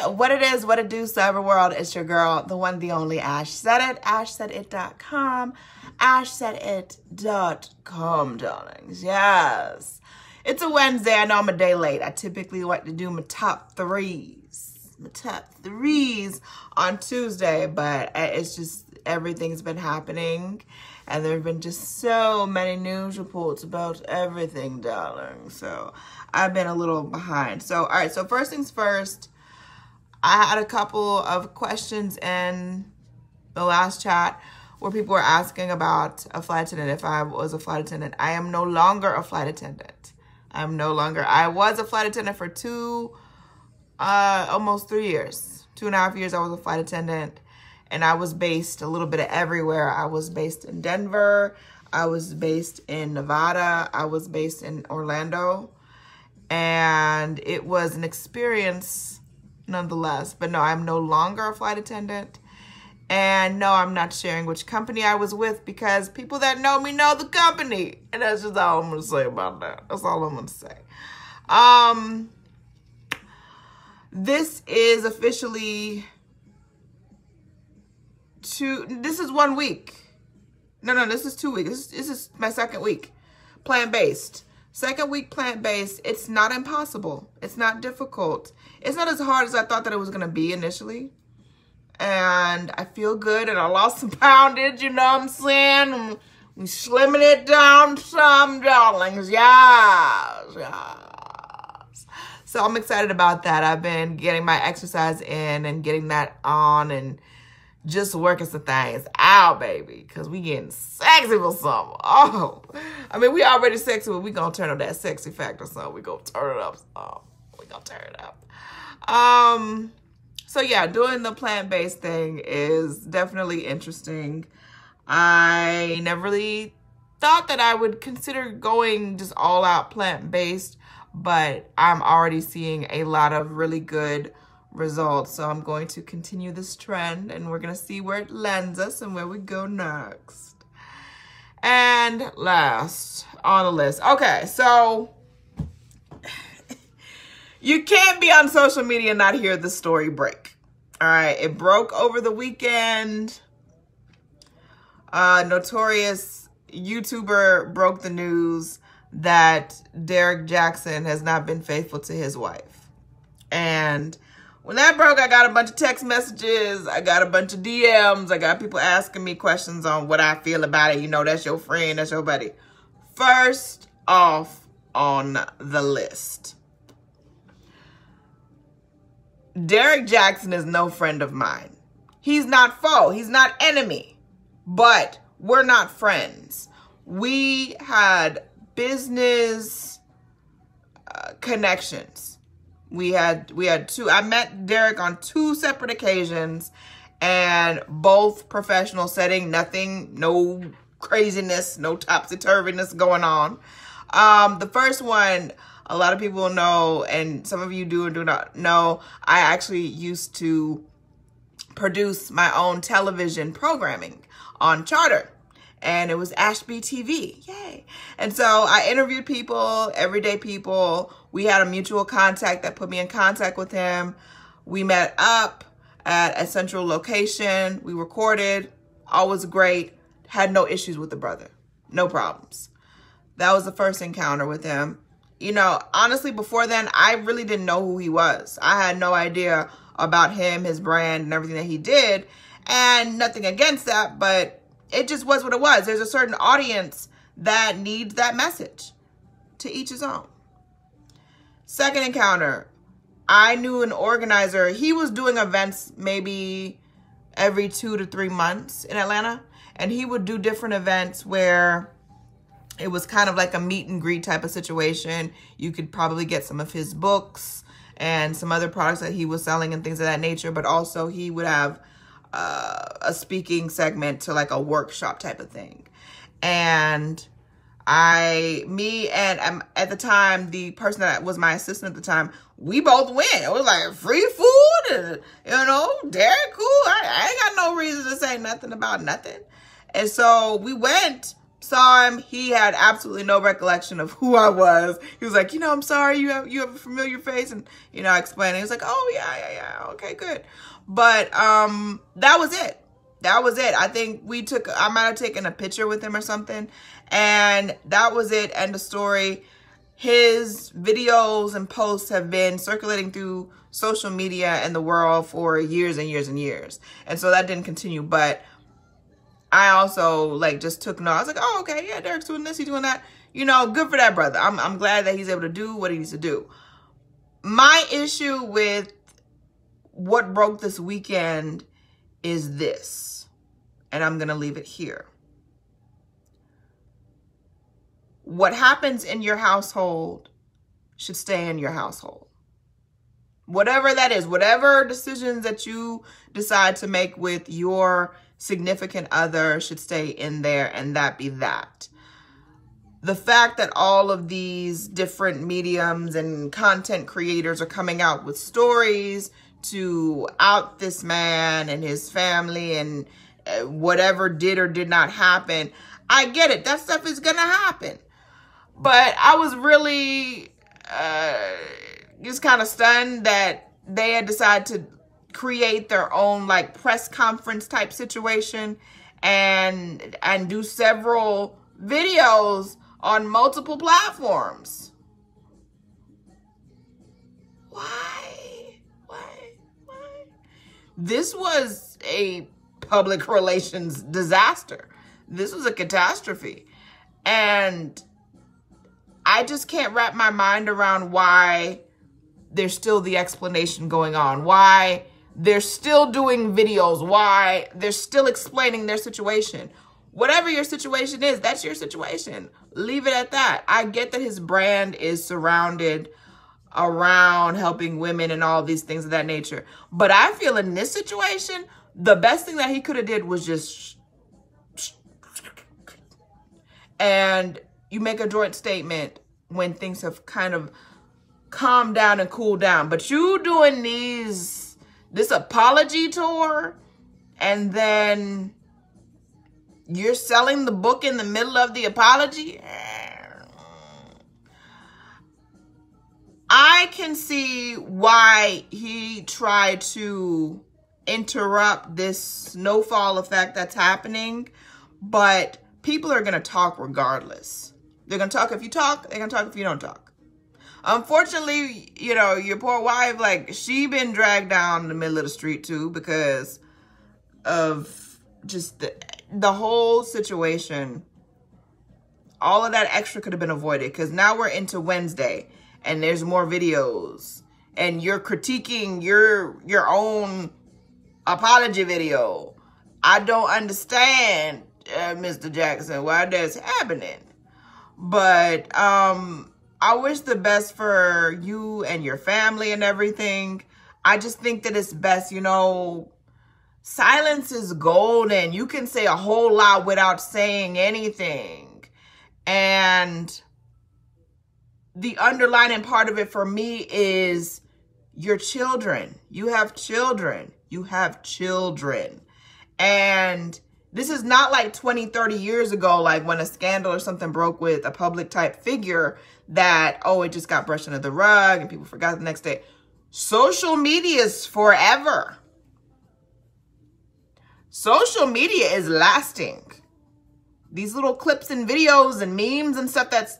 what it is, what it do, cyber world. It's your girl, the one, the only Ash Said It, ashsaidit.com, ashsaidit.com, darlings. Yes. It's a Wednesday. I know I'm a day late. I typically like to do my top threes on Tuesday, but it's just everything's been happening. And there have been just so many news reports about everything, darling. So I've been a little behind. So, all right. So first things first, I had a couple of questions in the last chat where people were asking about a flight attendant, if I was a flight attendant. I am no longer a flight attendant. I was a flight attendant for almost 3 years. 2.5 years I was a flight attendant. And I was based a little bit of everywhere. I was based in Denver. I was based in Nevada. I was based in Orlando. And it was an experience nonetheless. But no, I'm no longer a flight attendant. And no, I'm not sharing which company I was with because people that know me know the company. And that's just all I'm going to say about that. That's all I'm going to say. This is officially... this is 1 week. No, this is 2 weeks. This is my second week. Plant-based. Second week plant-based. It's not impossible. It's not difficult. It's not as hard as I thought that it was going to be initially. And I feel good. And I lost some poundage, you know what I'm saying? I'm slimming it down some, darlings. Yes. So I'm excited about that. I've been getting my exercise in and getting that on and just working some things out, baby, because we getting sexy for summer. Oh, I mean, we already sexy, but we gonna turn up that sexy factor, so we gonna turn it up. So yeah, doing the plant-based thing is definitely interesting. I never really thought that I would consider going just all out plant-based, but I'm already seeing a lot of really good results. So I'm going to continue this trend and we're going to see where it lands us and where we go next. And last on the list. Okay, so you can't be on social media and not hear the story break. All right, it broke over the weekend. Notorious YouTuber broke the news that Derrick Jaxn has not been faithful to his wife. And when that broke, I got a bunch of text messages. I got a bunch of DMs. I got people asking me questions on what I feel about it. You know, that's your friend. That's your buddy. First off on the list, Derrick Jaxn is no friend of mine. He's not foe. He's not enemy. But we're not friends. We had business connections. We had two. I met Derrick on 2 separate occasions and both professional setting, nothing, no craziness, no topsy-turviness going on. The first one, a lot of people know, and some of you do and do not know, I actually used to produce my own television programming on Charter. And it was Ashby TV. Yay. And so I interviewed people, everyday people. We had a mutual contact that put me in contact with him. We met up at a central location. We recorded. All was great. Had no issues with the brother. No problems. That was the first encounter with him. You know, honestly, before then, I really didn't know who he was. I had no idea about him, his brand, and everything that he did. And nothing against that, but it just was what it was. There's a certain audience that needs that message. To each his own. Second encounter, I knew an organizer. He was doing events maybe every 2 to 3 months in Atlanta. And he would do different events where it was kind of like a meet and greet type of situation. You could probably get some of his books and some other products that he was selling and things of that nature. But also he would have a speaking segment to like a workshop type of thing. And at the time, the person that was my assistant at the time, we both went. It was like free food and, you know, Derrick, cool. I ain't got no reason to say nothing about nothing. And so we went saw him. He had absolutely no recollection of who I was. He was like, I'm sorry, you have a familiar face. And, I explained. He was like, oh, yeah. Okay, good. But that was it. That was it. I think I might have taken a picture with him or something. And that was it. End of story. His videos and posts have been circulating through social media and the world for years and years and years. And so that didn't continue. But I also just took note. I was like, oh, okay, yeah, Derrick's doing this, he's doing that. Good for that brother. I'm glad that he's able to do what he needs to do. My issue with what broke this weekend is this, and I'm going to leave it here. What happens in your household should stay in your household. Whatever that is, whatever decisions that you decide to make with your significant other should stay in there, and that be that. The fact that all of these different mediums and content creators are coming out with stories to out this man and his family and whatever did or did not happen, I get it. That stuff is gonna happen. But I was really just kind of stunned that they had decided to create their own press conference type situation and do several videos on multiple platforms. Why? This was a public relations disaster. This was a catastrophe. And I just can't wrap my mind around why there's still the explanation going on, why they're still doing videos, why they're still explaining their situation. Whatever your situation is, that's your situation. Leave it at that. I get that his brand is surrounded around helping women and all these things of that nature. But I feel in this situation, the best thing that he could have did was just... And you make a joint statement when things have kind of calmed down and cooled down. But you doing this apology tour, and then you're selling the book in the middle of the apology. I can see why he tried to interrupt this snowfall effect that's happening, but people are going to talk regardless. They're going to talk if you talk, they're going to talk if you don't talk. Unfortunately, your poor wife, she been dragged down the middle of the street too because of just the whole situation. All of that extra could have been avoided because now we're into Wednesday and there's more videos and you're critiquing your own apology video. I don't understand, Mr. Jackson, why that's happening. But I wish the best for you and your family and everything. I just think that it's best, silence is golden. You can say a whole lot without saying anything. And the underlying part of it for me is your children. You have children. You have children. And this is not like 20, 30 years ago, when a scandal or something broke with a public type figure that, it just got brushed under the rug and people forgot the next day. Social media is forever. Social media is lasting. These little clips and videos and memes and stuff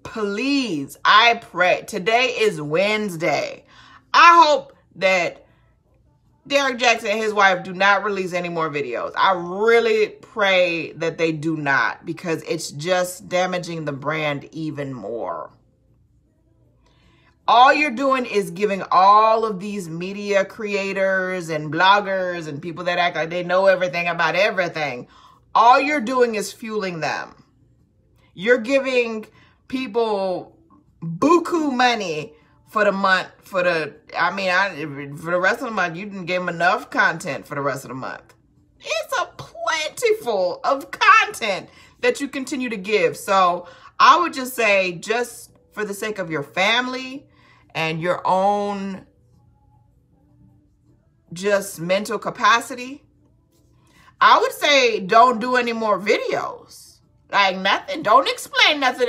please, I pray. Today is Wednesday. I hope that Derrick Jaxn and his wife do not release any more videos. I really pray that they do not, because it's just damaging the brand even more. All you're doing is giving all of these media creators and bloggers and people that act like they know everything about everything, all you're doing is fueling them. You're giving people buku money for the month, for the rest of the month. You didn't give them enough content for the rest of the month. It's a plentiful of content that you continue to give. So I would just say, just for the sake of your family and your own just mental capacity, I would say don't do any more videos. Like nothing. Don't explain nothing.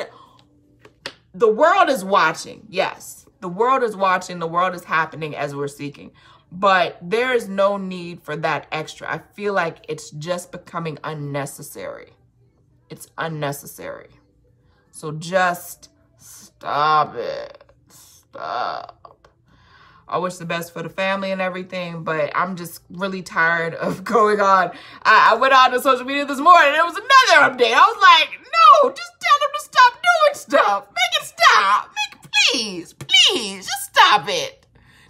The world is watching. Yes. The world is watching. The world is happening as we're seeking. But there is no need for that extra. I feel like it's just becoming unnecessary. It's unnecessary. So just stop it. Stop. I wish the best for the family and everything, but I'm just really tired of going on. I went on to social media this morning and there was another update. I was like, no, just tell them to stop doing stuff. Make it stop. Please, just stop it.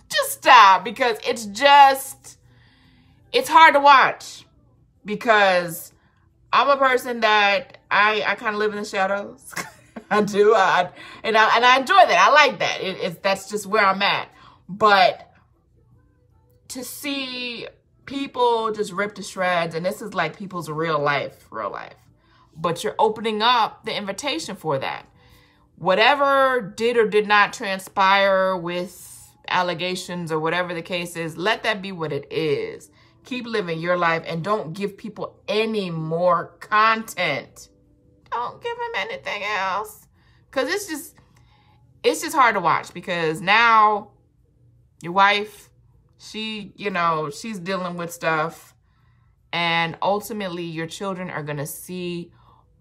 Just stop, because it's hard to watch, because I'm a person that I kind of live in the shadows. I do. And I enjoy that. I like that. That's just where I'm at. But to see people just ripped to shreds, and this is like people's real life, but you're opening up the invitation for that. Whatever did or did not transpire with allegations or whatever the case is, let that be what it is. Keep living your life and don't give people any more content. Don't give them anything else. Because it's just hard to watch, because now your wife, she's dealing with stuff, and ultimately your children are going to see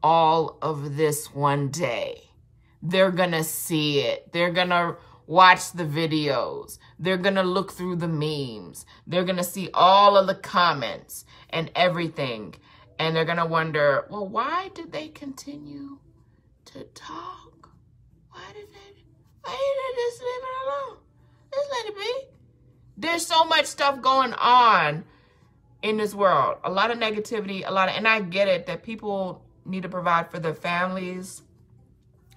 all of this one day. They're going to see it. They're going to watch the videos. They're going to look through the memes. They're going to see all of the comments and everything. And they're going to wonder, well, why did they continue to talk? Why did they just leave it alone? Just let it be. There's so much stuff going on in this world. A lot of negativity, and I get it that people need to provide for their families.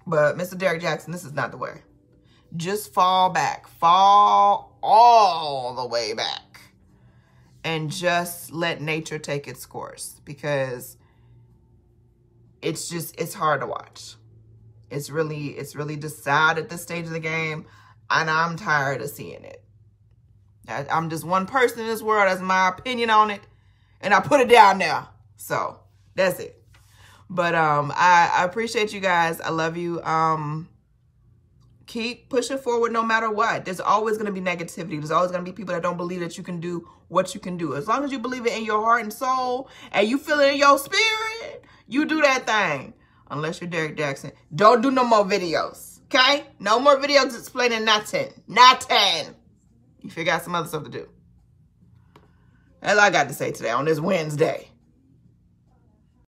But Mr. Derrick Jaxn, this is not the way. Just fall back. Fall all the way back. And just let nature take its course. Because it's hard to watch. It's really just sad at this stage of the game. And I'm tired of seeing it. I'm just one person in this world. That's my opinion on it. And I put it down there. So that's it. But I appreciate you guys. I love you. Keep pushing forward no matter what. There's always going to be negativity. There's always going to be people that don't believe that you can do what you can do. As long as you believe it in your heart and soul and you feel it in your spirit, you do that thing. Unless you're Derrick Jaxn. Don't do no more videos. Okay? No more videos explaining nothing. Nothing. You figure out some other stuff to do. That's all I got to say today on this Wednesday.